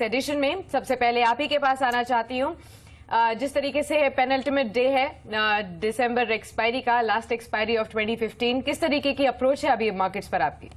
Addition में सबसे पहले आप ही के पास आना चाहती हूँ। जिस तरीके से पेनल्टिमेट डे है दिसंबर एक्सपायरी का, लास्ट एक्सपायरी ऑफ 2015, किस तरीके की अप्रोच है अभी मार्केट्स पर आपकी?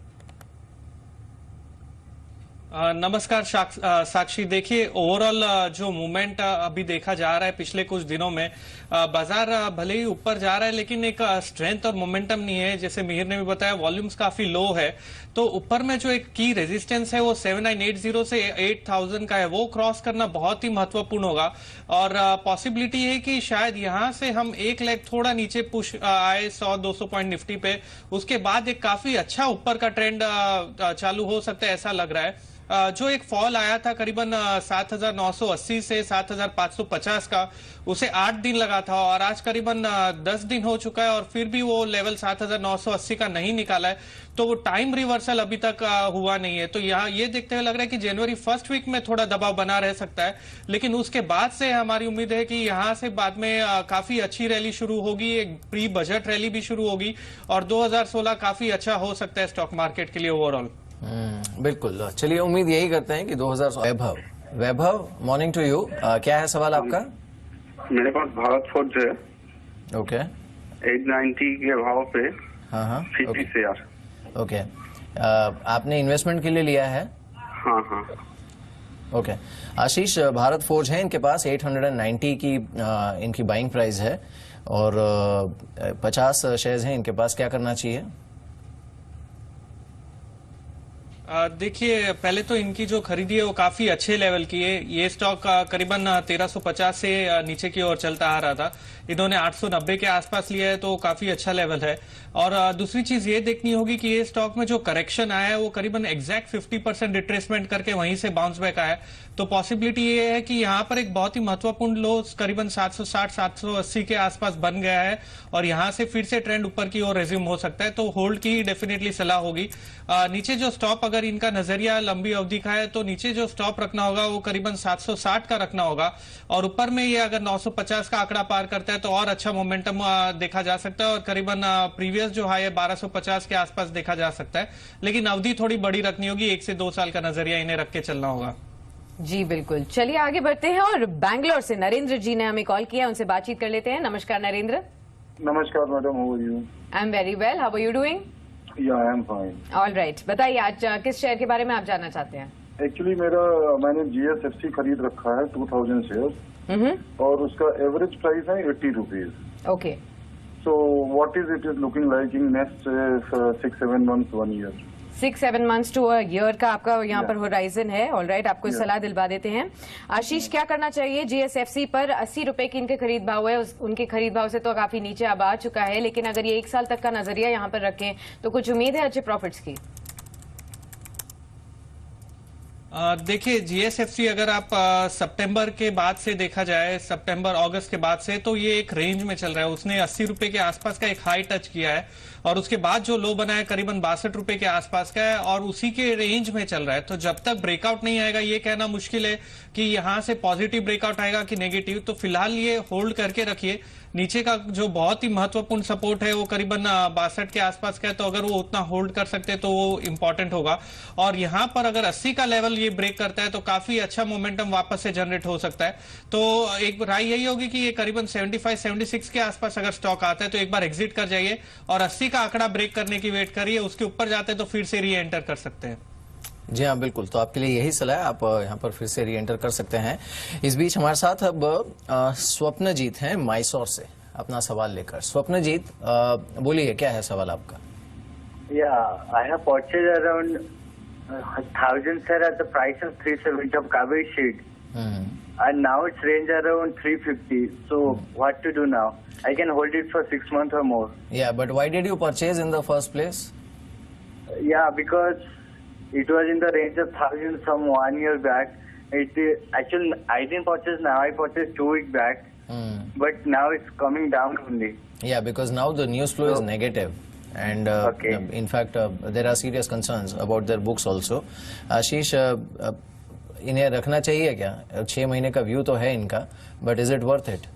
नमस्कार साक्षी। देखिए, ओवरऑल जो मूवमेंट अभी देखा जा रहा है पिछले कुछ दिनों में, बाजार भले ही ऊपर जा रहा है लेकिन एक स्ट्रेंथ और मोमेंटम नहीं है। जैसे मिहिर ने भी बताया, वॉल्यूम्स काफी लो है, तो ऊपर में जो एक की रेजिस्टेंस है वो 7980 से 8000 का है, वो क्रॉस करना बहुत ही महत्वपूर्ण होगा। और पॉसिबिलिटी है कि शायद यहां से हम एक लेग थोड़ा नीचे पुश आए 100-200 पॉइंट निफ्टी पे, उसके बाद एक काफी अच्छा ऊपर का ट्रेंड चालू हो सकता है, ऐसा लग रहा है। जो एक फॉल आया था करीबन 7980 से 7550 का, उसे 8 दिन लगा था और आज करीबन 10 दिन हो चुका है और फिर भी वो लेवल 7980 का नहीं निकाला है, तो वो टाइम रिवर्सल अभी तक हुआ नहीं है। तो यहाँ ये देखते हुए लग रहा है कि जनवरी फर्स्ट वीक में थोड़ा दबाव बना रह सकता है, लेकिन उसके बाद से हमारी उम्मीद है कि यहाँ से बाद में काफी अच्छी रैली शुरू होगी, एक प्री बजट रैली भी शुरू होगी और 2016 काफी अच्छा हो सकता है स्टॉक मार्केट के लिए ओवरऑल। बिल्कुल, चलिए उम्मीद यही करते हैं कि 2000। वैभव, मॉर्निंग टू यू। क्या है सवाल आपका? मेरे पास भारत फोर्ज है। ओके। 890 के भाव पे। हाँ 50 शेयर। ओके। आपने इन्वेस्टमेंट के लिए लिया है? हाँ। ओके। आशीष, भारत फोर्ज है, इनके पास 890 की इनकी बाइंग प्राइस है और 50 शेयर्स हैं इनके पास। क्या करना चाहिए? देखिए, पहले तो इनकी जो खरीदी है वो काफी अच्छे लेवल की है। ये स्टॉक करीबन 1350 से नीचे की ओर चलता आ रहा था, इन्होंने 890 के आसपास लिया है, तो काफी अच्छा लेवल है। और दूसरी चीज ये देखनी होगी कि ये स्टॉक में जो करेक्शन आया है वो करीबन एग्जैक्ट 50% रिट्रेसमेंट करके वहीं से बाउंस बैक आया है, तो पॉसिबिलिटी ये है कि यहाँ पर एक बहुत ही महत्वपूर्ण लो करीबन 760-780 के आसपास बन गया है और यहाँ से फिर से ट्रेंड ऊपर की ओर रेज्यूम हो सकता है, तो होल्ड की डेफिनेटली सलाह होगी। नीचे जो स्टॉप, अगर इनका नजरिया लंबी अवधि का है तो नीचे जो स्टॉप रखना होगा वो करीबन 760 का रखना होगा और ऊपर में ये अगर 950 का आंकड़ा पार करता है तो और अच्छा मोमेंटम देखा जा सकता है और करीबन प्रीवियस जो हाई है 1250 के आसपास देखा जा सकता है, लेकिन अवधि थोड़ी बड़ी रखनी होगी, 1 से 2 साल का नजरिया इन्हें रख के चलना होगा। जी बिल्कुल, चलिए आगे बढ़ते हैं और बैंगलोर से नरेंद्र जी ने हमें कॉल किया, उनसे बातचीत कर लेते हैं। नमस्कार नरेंद्र। नमस्कार madam, how are you? I am very well, how are you doing? Yeah I am fine. All right, बताइए आज किस शेयर के बारे में आप जानना चाहते हैं? एक्चुअली मैंने GSFC खरीद रखा है 2000 शेयर और उसका एवरेज प्राइस है 80 rupees. Okay. So what is it is looking like in next 6-7 months, 1 year? 6-7 months to a year का आपका यहाँ पर होराइजन है। ऑल राइट, आपको सलाह दिलवा देते हैं। आशीष, क्या करना चाहिए? GSFC पर 80 रुपए की इनके खरीद भाव है, उनके खरीद भाव से तो काफी नीचे अब आ चुका है, लेकिन अगर ये 1 साल तक का नजरिया यहाँ पर रखें तो कुछ उम्मीद है अच्छे प्रॉफिट्स की? देखिए, GSFC अगर आप सितंबर के बाद से देखा जाए, सितंबर अगस्त के बाद से, तो ये एक रेंज में चल रहा है। उसने 80 रुपए के आसपास का एक हाई टच किया है और उसके बाद जो लो बना है करीबन 62 रुपए के आसपास का है और उसी के रेंज में चल रहा है। तो जब तक ब्रेकआउट नहीं आएगा ये कहना मुश्किल है कि यहां से पॉजिटिव ब्रेकआउट आएगा कि नेगेटिव, तो फिलहाल ये होल्ड करके रखिए। नीचे का जो बहुत ही महत्वपूर्ण सपोर्ट है वो करीबन 62 के आसपास का है, तो अगर वो उतना होल्ड कर सकते हैं तो वो इंपॉर्टेंट होगा। और यहां पर अगर 80 का लेवल ये ब्रेक करता है तो काफी अच्छा मोमेंटम वापस से जनरेट हो सकता है। तो एक राय यही होगी कि ये करीबन 75-76 के आसपास अगर स्टॉक आता है तो एक बार एग्जिट कर जाइए और 80 का आंकड़ा ब्रेक करने की वेट करिए, उसके ऊपर जाते हैं तो फिर से री एंटर कर सकते हैं। जी हाँ, बिल्कुल, तो आपके लिए यही सलाह है, आप यहाँ पर फिर से री एंटर कर सकते हैं। इस बीच हमारे साथ अब स्वप्नजीत हैं मैसूर से अपना सवाल लेकर। स्वप्नजीत, बोलिए, क्या है सवाल आपका? I have purchase around 1000 share at the price of 370 of Kaveri sheet, and now it's range around 350. So what to do now? I can hold it for 6 months or more. Yeah, but why did you purchase in the first place? Yeah, because it was in the range of 1000 some 1 year back. Actually, I didn't purchase now. I purchased 2 weeks back. But now it's coming down only. Yeah, because now the news flow is negative. And Okay. in fact, there are serious concerns about their books also. आशीष, इन्हें रखना चाहिए क्या? 6 महीने का view तो है इनका, but is it worth it?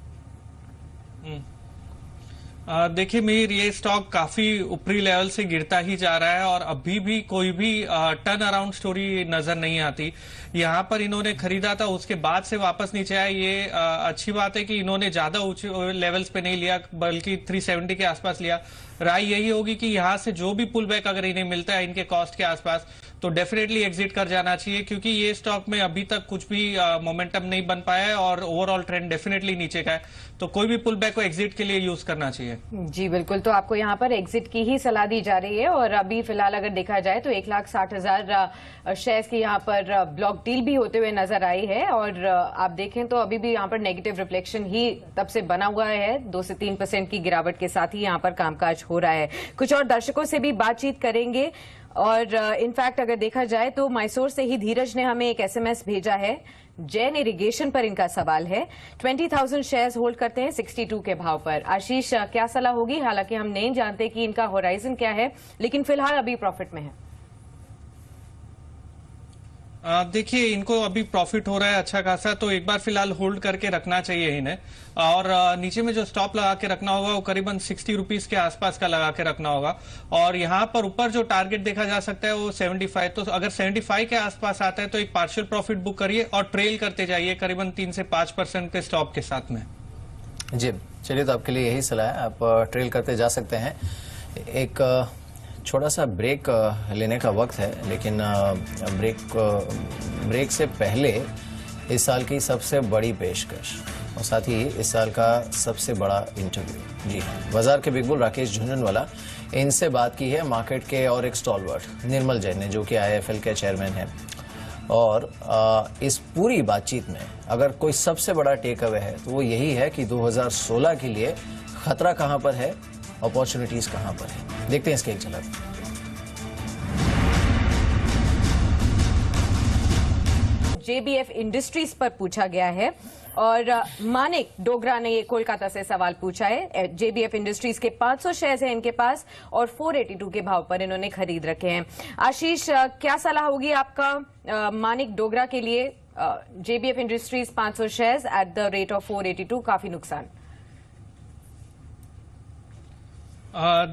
देखिए मीर, ये स्टॉक काफी ऊपरी लेवल से गिरता ही जा रहा है और अभी भी कोई भी टर्न अराउंड स्टोरी नजर नहीं आती। यहाँ पर इन्होंने खरीदा था, उसके बाद से वापस नीचे आया। ये अच्छी बात है कि इन्होंने ज्यादा ऊंचे लेवल्स पे नहीं लिया, बल्कि 370 के आसपास लिया। राय यही होगी कि यहाँ से जो भी पुल बैक अगर इन्हें मिलता है इनके कॉस्ट के आसपास, तो डेफिनेटली एग्जिट कर जाना चाहिए, क्योंकि ये स्टॉक में अभी तक कुछ भी मोमेंटम नहीं बन पाया है और ओवरऑल ट्रेंड डेफिनेटली नीचे का है। तो कोई भी पुल बैक को एग्जिट के लिए यूज करना चाहिए। जी बिल्कुल, तो आपको यहाँ पर एग्जिट की ही सलाह दी जा रही है। और अभी फिलहाल अगर देखा जाए तो 1,60,000 शेयर्स की यहाँ पर ब्लॉक डील भी होते हुए नजर आई है। और आप देखें तो अभी भी यहाँ पर नेगेटिव रिफ्लेक्शन ही तब से बना हुआ है। 2 से 3% की गिरावट के साथ ही यहाँ पर कामकाज हो रहा है। कुछ और दर्शकों से भी बातचीत करेंगे। और इनफैक्ट अगर देखा जाए तो मैसूर से ही धीरज ने हमें एक SMS भेजा है। जैन इरिगेशन पर इनका सवाल है। 20,000 शेयर्स होल्ड करते हैं 62 के भाव पर। आशीष, क्या सलाह होगी? हालांकि हम नहीं जानते कि इनका होराइजन क्या है, लेकिन फिलहाल अभी प्रॉफिट में है। देखिए, इनको अभी प्रॉफिट हो रहा है अच्छा खासा, तो एक बार फिलहाल होल्ड करके रखना चाहिए इन्हें। और नीचे में जो स्टॉप लगा के रखना होगा वो करीबन 60 रुपीज के आसपास का लगा के रखना होगा। और यहाँ पर ऊपर जो टारगेट देखा जा सकता है वो 75। तो अगर 75 के आसपास आता है तो एक पार्शियल प्रॉफिट बुक करिए और ट्रेल करते जाइए करीबन 3 से 5% के स्टॉप के साथ में। जी चलिए, तो आपके लिए यही सलाह है, आप ट्रेल करते जा सकते हैं। एक छोटा सा ब्रेक लेने का वक्त है, लेकिन ब्रेक से पहले इस साल की सबसे बड़ी पेशकश और साथ ही इस साल का सबसे बड़ा इंटरव्यू। जी बाजार के बिग बुल राकेश झुंझुनवाला, इनसे बात की है मार्केट के और एक स्टॉलवर्ट निर्मल जैन ने, जो कि IIFL के चेयरमैन हैं। और इस पूरी बातचीत में अगर कोई सबसे बड़ा टेक अवे है तो वो यही है कि 2016 के लिए खतरा कहां पर है, अपॉर्चुनिटीज कहां पर है। देखते हैं इसके एक झलक। JBF इंडस्ट्रीज पर पूछा गया है और मानिक डोगरा ने ये कोलकाता से सवाल पूछा है। JBF इंडस्ट्रीज के 500 शेयर्स हैं इनके पास और 482 के भाव पर इन्होंने खरीद रखे हैं। आशीष, क्या सलाह होगी आपका मानिक डोगरा के लिए? JBF industries 500 shares at the rate of 482, काफी नुकसान।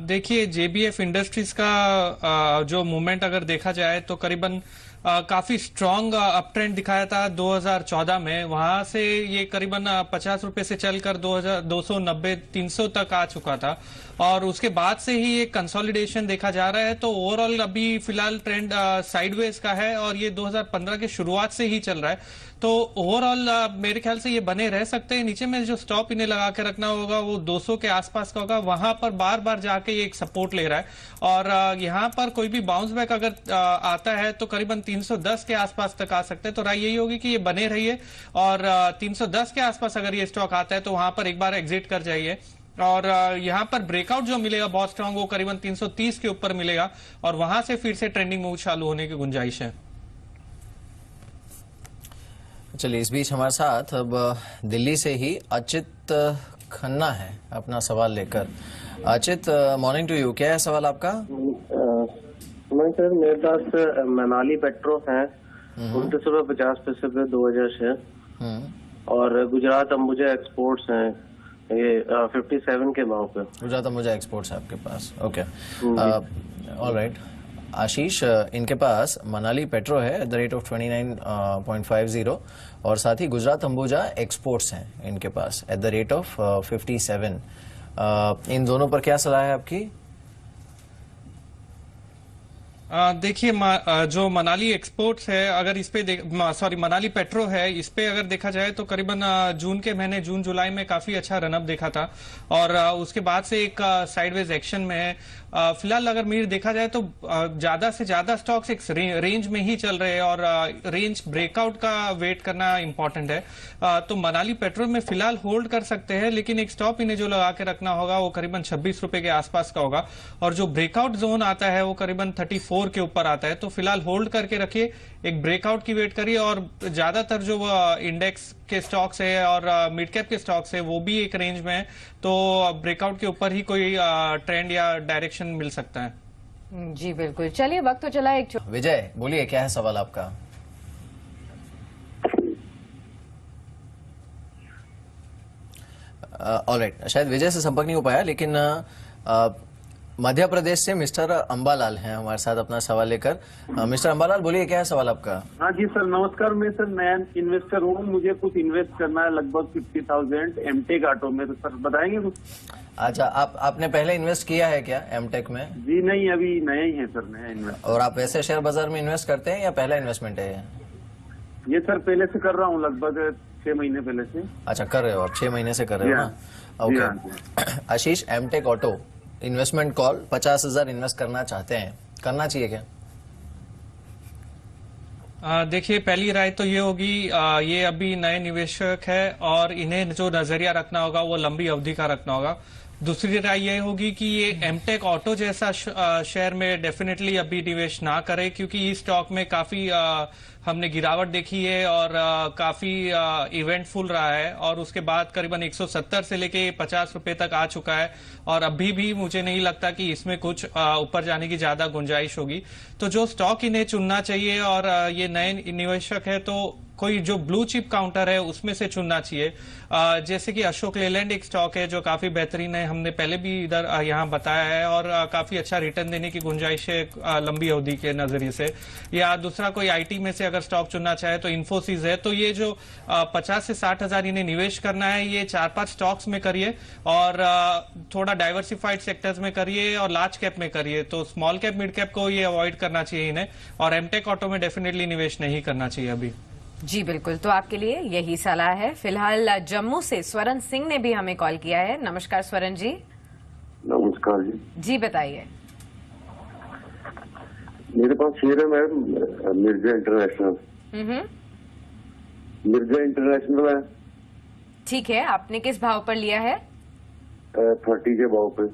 देखिए, JBF इंडस्ट्रीज का जो मूवमेंट अगर देखा जाए तो करीबन काफी स्ट्रांग अप ट्रेंड दिखाया था 2014 में। वहां से ये करीबन 50 रुपए से चलकर 290-300 तक आ चुका था और उसके बाद से ही ये कंसोलिडेशन देखा जा रहा है। तो ओवरऑल अभी फिलहाल ट्रेंड साइडवेज का है और ये 2015 की शुरुआत से ही चल रहा है। तो ओवरऑल मेरे ख्याल से ये बने रह सकते हैं। नीचे में जो स्टॉप इन्हें लगा के रखना होगा वो 200 के आसपास का होगा। वहां पर बार बार जाके ये एक सपोर्ट ले रहा है और यहाँ पर कोई भी बाउंस बैक अगर आता है तो करीबन 310 के आसपास तक आ सकते हैं। तो राय यही होगी कि ये बने रहिए और 310 के आसपास अगर ये स्टॉक आता है तो वहां पर एक बार एग्जिट कर जाइए। और यहाँ पर ब्रेकआउट जो मिलेगा बहुत स्ट्रांग, वो करीबन 330 के ऊपर मिलेगा और वहां से फिर से ट्रेंडिंग मूव चालू होने की गुंजाइश है। चलिए, इस बीच हमारे साथ अब दिल्ली से ही अचित खन्ना है अपना सवाल लेकर। अचित, मॉर्निंग टू यू। क्या है सवाल आपका? सर, मेरे पास मनाली पेट्रो है 29.50 पे 2000 शेयर और गुजरात अंबुजा एक्सपोर्ट्स हैं ये 57 के भाव पे। गुजरात अंबुजा एक्सपोर्ट्स है आपके पास, ओके, ऑलराइट। आशीष, इनके पास मनाली पेट्रो है एट द रेट ऑफ 29.50 और साथ ही गुजरात अंबुजा एक्सपोर्ट्स हैं इनके पास एट द रेट ऑफ 57। इन दोनों पर क्या सलाह है आपकी? देखिए, जो मनाली एक्सपोर्ट्स है अगर इस पे मनाली पेट्रो है, इस पे अगर देखा जाए तो करीबन जून के महीने जून जुलाई में काफी अच्छा रनअप देखा था और उसके बाद से एक साइडवेज एक्शन में है। फिलहाल अगर मीर देखा जाए तो ज्यादा से ज्यादा स्टॉक्स एक रेंज में ही चल रहे हैं और रेंज ब्रेकआउट का वेट करना इंपॉर्टेंट है। तो मनाली पेट्रोल में फिलहाल होल्ड कर सकते हैं, लेकिन एक स्टॉप इन्हें जो लगा के रखना होगा वो करीबन 26 रुपए के आसपास का होगा और जो ब्रेकआउट जोन आता है वो करीबन 34 के ऊपर आता है। तो फिलहाल होल्ड करके रखिए, एक ब्रेकआउट की वेट करिए और ज्यादातर जो इंडेक्स के स्टॉक्स है और मिड कैप के स्टॉक्स है वो भी एक रेंज में है। तो ब्रेकआउट के ऊपर ही कोई ट्रेंड या डायरेक्शन मिल सकता है। जी बिल्कुल, चलिए वक्त तो चला एक। विजय, बोलिए, क्या है सवाल आपका? ऑलराइट, शायद विजय से संपर्क नहीं हो पाया, लेकिन मध्य प्रदेश से मिस्टर अंबालाल हैं हमारे साथ अपना सवाल लेकर। मिस्टर अंबालाल, बोलिए क्या है सवाल आपका? हाँ जी सर, नमस्कार। मैं सर नया इन्वेस्टर हूँ, मुझे कुछ इन्वेस्ट करना है लगभग 50,000 एमटेक ऑटो में, तो सर बताएंगे कुछ? अच्छा, आपने पहले इन्वेस्ट किया है क्या एमटेक में? जी नहीं, अभी नया ही है सर, नया इन्वेस्ट। और आप वैसे शेयर बाजार में इन्वेस्ट करते हैं या पहला इन्वेस्टमेंट है ये सर पहले से कर रहा हूँ, लगभग 6 महीने पहले से। अच्छा, कर रहे हो आप, 6 महीने से कर रहे हो ना? जी हाँ, okay. Ashish, Amtek auto investment call 50,000 invest करना चाहते हैं, करना चाहिए क्या? देखिए, पहली राय तो ये होगी, ये अभी नए निवेशक है और इन्हें जो नजरिया रखना होगा वो लंबी अवधि का रखना होगा। दूसरी राय ये होगी कि ये एमटेक ऑटो जैसा शेयर में डेफिनेटली अभी निवेश ना करें, क्योंकि इस स्टॉक में काफी हमने गिरावट देखी है और काफी इवेंटफुल रहा है, और उसके बाद करीबन 170 से लेके 50 रुपए तक आ चुका है, और अभी भी मुझे नहीं लगता कि इसमें कुछ ऊपर जाने की ज्यादा गुंजाइश होगी। तो जो स्टॉक इन्हें चुनना चाहिए, और ये नए निवेशक है तो कोई जो ब्लू चिप काउंटर है उसमें से चुनना चाहिए। जैसे कि अशोक लेलैंड एक स्टॉक है जो काफी बेहतरीन है, हमने पहले भी इधर यहाँ बताया है, और काफी अच्छा रिटर्न देने की गुंजाइश है लंबी अवधि के नजरिए से। या दूसरा कोई आईटी में से अगर स्टॉक चुनना चाहे तो इन्फोसिस है। तो ये जो 50 से 60,000 इन्हें निवेश करना है, ये 4-5 स्टॉक्स में करिए, और थोड़ा डाइवर्सिफाइड सेक्टर्स में करिए और लार्ज कैप में करिए। तो स्मॉल कैप मिड कैप को ये अवॉइड करना चाहिए इन्हें, और एमटेक ऑटो में डेफिनेटली निवेश नहीं करना चाहिए अभी। जी बिल्कुल, तो आपके लिए यही सलाह है। फिलहाल जम्मू से स्वरण सिंह ने भी हमें कॉल किया है। नमस्कार स्वरण जी। नमस्कार जी। जी बताइए। मेरे पास शेयर है ma'am Mirza international. Mirza international है। ठीक है, आपने किस भाव पर लिया है? 30 के भाव पे।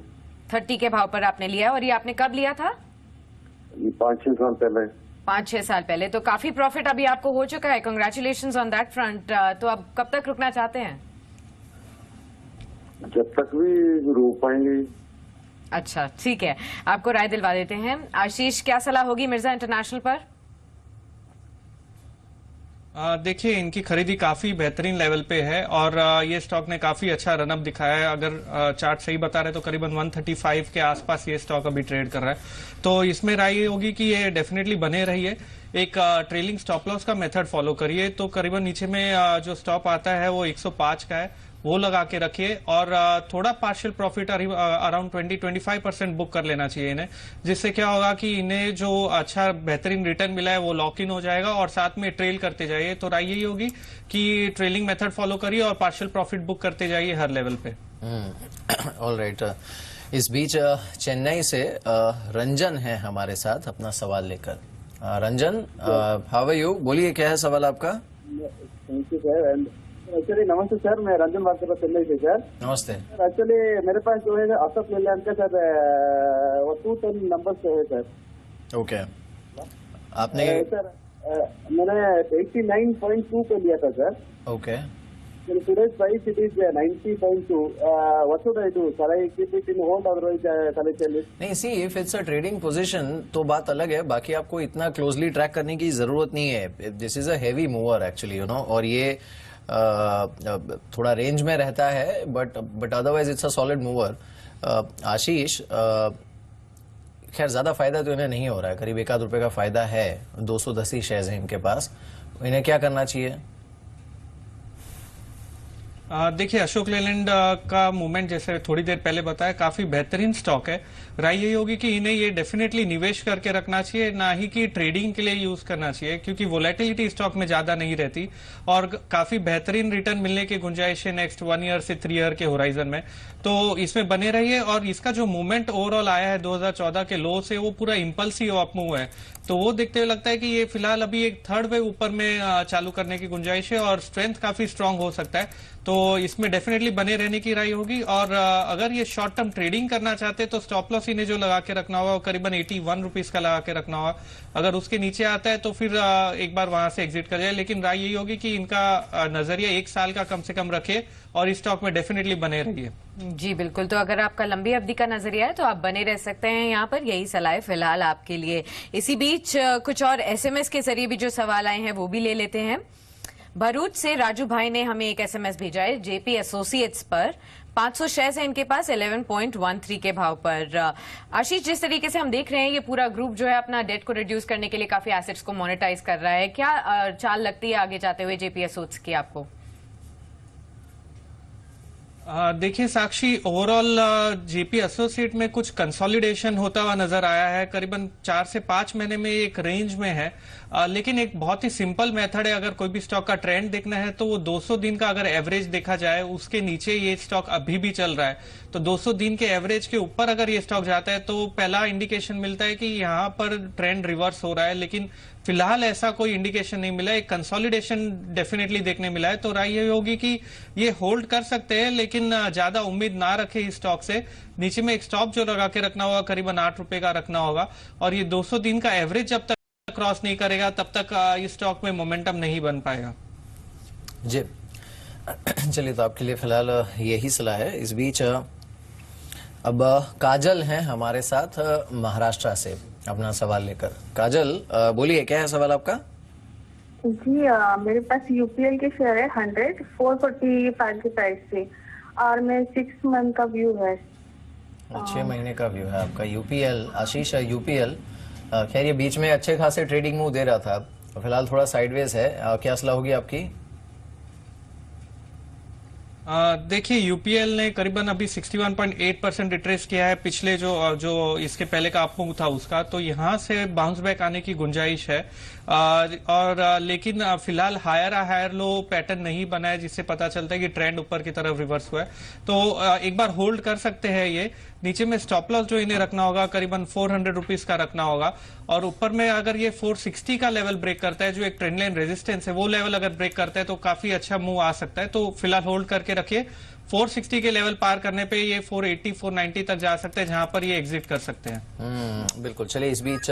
30 के भाव पर आपने लिया, और ये आपने कब लिया था? 5-6 साल पहले। 5-6 साल पहले, तो काफी प्रॉफिट अभी आपको हो चुका है। Congratulations on that front. तो अब कब तक रुकना चाहते हैं? जब तक भी रोक पाएंगे। अच्छा ठीक है, आपको राय दिलवा देते हैं। आशीष, क्या सलाह होगी मिर्जा इंटरनेशनल पर? देखिए, इनकी खरीदी काफी बेहतरीन लेवल पे है, और ये स्टॉक ने काफी अच्छा रनअप दिखाया है। अगर चार्ट सही बता रहे तो करीबन 135 के आसपास ये स्टॉक अभी ट्रेड कर रहा है। तो इसमें राय होगी कि ये डेफिनेटली बने रहिए। एक ट्रेलिंग स्टॉप लॉस का मेथड फॉलो करिए, तो करीबन नीचे में जो स्टॉप आता है वो 105 का है, वो लगा के रखिए, और थोड़ा पार्शियल प्रॉफिट अराउंड 20-25% बुक कर लेना चाहिए इन्हें, जिससे क्या होगा कि इन्हें जो अच्छा बेहतरीन रिटर्न मिला है वो लॉक इन हो जाएगा, और साथ में ट्रेल करते जाइए। तो राय यही होगी कि ट्रेलिंग मेथड फॉलो करिए और पार्शियल प्रॉफिट बुक करते जाइए हर लेवल पे। ऑलराइट। इस बीच चेन्नई से रंजन है हमारे साथ अपना सवाल लेकर। Ranjan, how are you? बोलिए क्या है सवाल आपका? Thank you sir. एक्चुअली नमस्ते सर, मैं रंजन बात कर रहा हूँ चेन्नई से सर। नमस्ते। एक्चुअली मेरे पास जो है अशोक लेलैंड का सर वो 210 नंबर से है सर। ओके। आपने सर मैंने 89.2 पे लिया था sir. Okay. Today's price it is 90.2. What should I do? Shall I keep it in hold or shall I sell it? नहीं, see if it's a trading position तो बात अलग है, बाकी आपको इतना क्लोजली ट्रैक करने की जरूरत नहीं है। This is a heavy mover actually, you know, और ये थोड़ा रेंज में रहता है, but otherwise it's a solid mover. Ashish, खैर ज्यादा फायदा तो इन्हें नहीं हो रहा है, करीब 1 रुपए का फायदा है। 210 ही शेयर्स हैं इनके पास, इन्हें क्या करना चाहिए? देखिए, अशोक लेलैंड का मूवमेंट जैसे थोड़ी देर पहले बताया, काफी बेहतरीन स्टॉक है। राय यही होगी कि इन्हें ये डेफिनेटली निवेश करके रखना चाहिए, ना ही कि ट्रेडिंग के लिए यूज करना चाहिए, क्योंकि वोलेटिलिटी स्टॉक में ज्यादा नहीं रहती, और काफी बेहतरीन रिटर्न मिलने की गुंजाइश है नेक्स्ट 1 ईयर से 3 ईयर के होराइजन में। तो इसमें बने रहिए, और इसका जो मूवमेंट ओवरऑल आया है 2014 के लो से, वो पूरा इंपल्सिव अप मूव है। तो वो देखते हुए लगता है कि ये फिलहाल अभी एक थर्ड वेव ऊपर में चालू करने की गुंजाइश है, और स्ट्रेंथ काफी स्ट्रांग हो सकता है। तो इसमें डेफिनेटली बने रहने की राय होगी, और अगर ये शॉर्ट टर्म ट्रेडिंग करना चाहते हैं तो स्टॉप लॉस इन्हें जो लगा के रखना होगा वो करीबन 81 रुपीज का लगा के रखना होगा। अगर उसके नीचे आता है तो फिर एक बार वहां से एग्जिट कर जाए, लेकिन राय यही होगी कि इनका नजरिया 1 साल का कम से कम रखे, और इस स्टॉक में डेफिनेटली बने रहिए। जी बिल्कुल, तो अगर आपका लंबी अवधि का नजरिया है तो आप बने रह सकते हैं यहाँ पर, यही सलाह है फिलहाल आपके लिए। इसी बीच कुछ और एसएमएस के जरिए भी जो सवाल आए हैं वो भी ले लेते हैं। भरूच से राजू भाई ने हमें एक एसएमएस भेजा है जेपी एसोसिएट्स पर 500 शेयर्स है इनके पास 11.13 के भाव पर। आशीष, जिस तरीके से हम देख रहे हैं ये पूरा ग्रुप जो है अपना डेट को रिड्यूस करने के लिए काफी एसेट्स को मोनेटाइज कर रहा है, क्या चाल लगती है आगे जाते हुए जेपी एसोसिएट्स की आपको? देखिए साक्षी, ओवरऑल जेपी एसोसिएट में कुछ कंसोलिडेशन होता हुआ नजर आया है। करीबन 4 से 5 महीने में एक रेंज में है, लेकिन एक बहुत ही सिंपल मेथड है। अगर कोई भी स्टॉक का ट्रेंड देखना है तो वो 200 दिन का अगर एवरेज देखा जाए, उसके नीचे ये स्टॉक अभी भी चल रहा है। तो 200 दिन के एवरेज के ऊपर अगर ये स्टॉक जाता है तो पहला इंडिकेशन मिलता है कि यहाँ पर ट्रेंड रिवर्स हो रहा है, लेकिन फिलहाल ऐसा कोई इंडिकेशन नहीं मिला। एक कंसोलिडेशन डेफिनेटली देखने मिला है, तो राय ये होगी कि ये होल्ड कर सकते हैं, लेकिन ज्यादा उम्मीद ना रखे इस स्टॉक से। नीचे में एक स्टॉप जो लगा के रखना होगा, करीबन 8 रुपए का रखना होगा, और ये 200 दिन का एवरेज जब तक क्रॉस नहीं करेगा तब तक इस स्टॉक में मोमेंटम नहीं बन पाएगा। जी चलिए, तो आपके लिए फिलहाल यही सलाह है। इस बीच अब काजल हैं हमारे साथ महाराष्ट्र से अपना सवाल लेकर। काजल, बोलिए, क्या है सवाल आपका? जी मेरे पास यूपीएल के शेयर है 445 के प्राइस से, और मैं 6 मंथ का व्यू है। 6 महीने का व्यू है आपका यूपीएल। आशीष, यूपीएल खैर ये बीच में अच्छे खासे ट्रेडिंग मूव दे रहा था, फिलहाल थोड़ा साइडवेज है, क्या सलाह होगी आपकी? देखिए, यूपीएल ने करीबन अभी 61.8% रिट्रेस किया है पिछले जो इसके पहले का अपमूव था उसका, तो यहां से बाउंस बैक आने की गुंजाइश है। लेकिन फिलहाल हायर लो पैटर्न नहीं बना है, जिससे पता चलता है कि ट्रेंड ऊपर की तरफ रिवर्स हुआ है। तो एक बार होल्ड कर सकते हैं ये। नीचे में स्टॉप लॉस जो इन्हें रखना होगा करीबन 400 रुपीज का रखना होगा, और ऊपर में अगर ये 460 का लेवल ब्रेक करता है, जो एक ट्रेंड लाइन रेजिस्टेंस है, वो लेवल अगर ब्रेक करता है तो काफी अच्छा मूव आ सकता है। तो फिलहाल होल्ड करके रखिए। 460 के लेवल पार करने पे ये 480 490 तक जा सकते हैं, जहां पर ये एग्जिट कर सकते हैं। बिल्कुल। चलिए, इस बीच